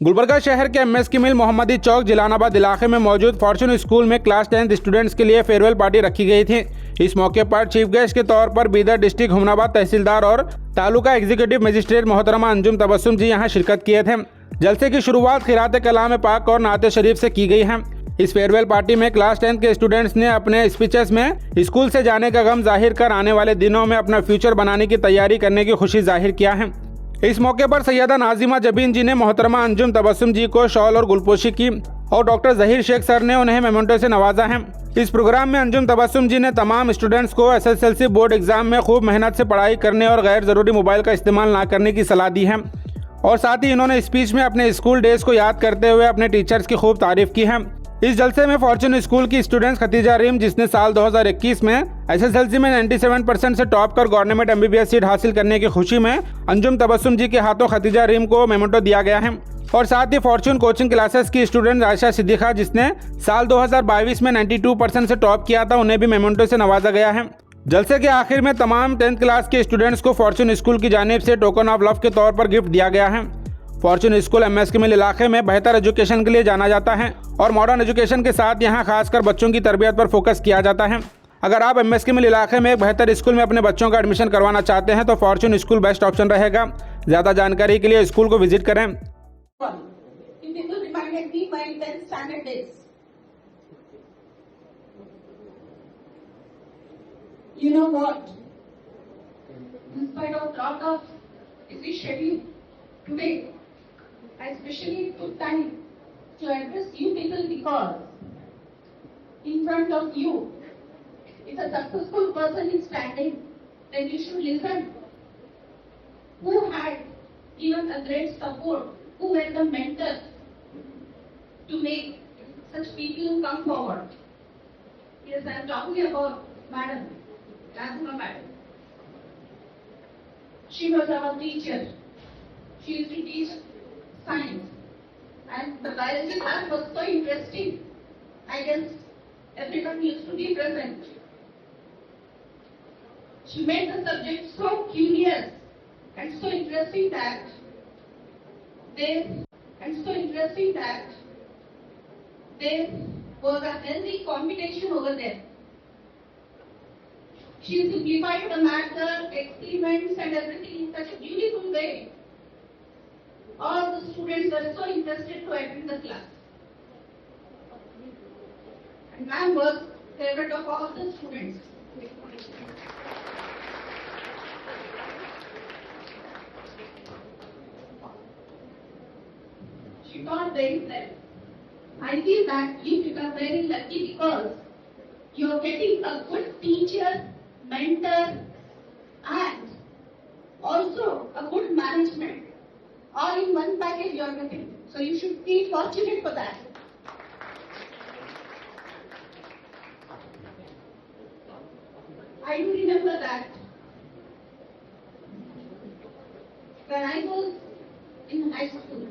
गुलबर्गा शहर के MSK मिल मोहम्मदी चौक जिलानाबाद इलाके में मौजूद फॉर्चून स्कूल में क्लास 10th स्टूडेंट्स के लिए फेयरवेल पार्टी रखी गई थी। इस मौके पर चीफ गेस्ट के तौर पर बीदर डिस्ट्रिक्ट हुमनाबाद तहसीलदार और तालुका एग्जीक्यूटिव मजिस्ट्रेट मोहतरमा अंजुम तबस्सुम जी यहां शिरकत किए थे। जलसे की शुरुआत खिरात कलाम पाक और नाते शरीफ से की गई है। इस फेयरवेल पार्टी में क्लास 10th के स्टूडेंट्स ने अपने स्पीचेस में स्कूल से जाने का गम जाहिर कर आने वाले दिनों में अपना फ्यूचर बनाने की तैयारी करने की खुशी जाहिर किया है। इस मौके पर सैयदा नाजिमा जबीन जी ने मोहतरमा अंजुम तबस्सुम जी को शॉल और गुलपोशी की और डॉक्टर जहीर शेख सर ने उन्हें मेमेंटो से नवाजा है। इस प्रोग्राम में अंजुम तबस्सुम जी ने तमाम स्टूडेंट्स को SSLC बोर्ड एग्जाम में खूब मेहनत से पढ़ाई करने और गैर ज़रूरी मोबाइल का इस्तेमाल ना करने की सलाह दी है और साथ ही इन्होंने स्पीच में अपने स्कूल डेज को याद करते हुए अपने टीचर्स की खूब तारीफ की है। इस जलसे में फॉर्चून स्कूल की स्टूडेंट्स खतीजा रीम जिसने साल 2021 में SSLC में 97% से टॉप कर गवर्नमेंट MBBS सीट हासिल करने की खुशी में अंजुम तबस्सुम जी के हाथों खतीजा रीम को मेमेंटो दिया गया है और साथ ही फॉर्चून कोचिंग क्लासेस की स्टूडेंट आयशा सिद्दीका जिसने साल 2022 में 92% से टॉप किया था उन्हें भी मेमेंटो से नवाजा गया है। जलसे के आखिर में तमाम 10th क्लास के स्टूडेंट्स को फॉर्चून स्कूल की जानिब से टोकन ऑफ लव के तौर पर गिफ्ट दिया गया है। फॉर्चून स्कूल MSK मिल इलाके में बेहतर एजुकेशन के लिए जाना जाता है और मॉडर्न एजुकेशन के साथ यहाँ खासकर बच्चों की तरबियत पर फोकस किया जाता है। अगर आप MSK मिल इलाके में एक बेहतर स्कूल में अपने बच्चों का एडमिशन करवाना चाहते हैं तो फॉर्चून स्कूल बेस्ट ऑप्शन रहेगा। ज़्यादा जानकारी के लिए स्कूल को विजिट करें। You know what? In spite of lot of busy schedule today, I especially took time to address you people because in front of you, if a successful person is standing, then you should listen. Who had given a great support? Who were the mentors to make such people come forward? Yes, I am talking about Madam. Madam. She was our teacher. She used to teach science. And the biology class was so interesting. I guess everyone used to be present. She made the subject so curious and so interesting that there was a healthy competition over there. She simplified the matter, experiments and everything in such a beautiful way. All the students were so interested to attend the class. And ma'am was favorite of all the students. She taught very well. I feel that you become very lucky because you are getting a good teacher, mentor and also a good management all in one package you are getting. So you should be fortunate for that. I do remember that when I was in high school,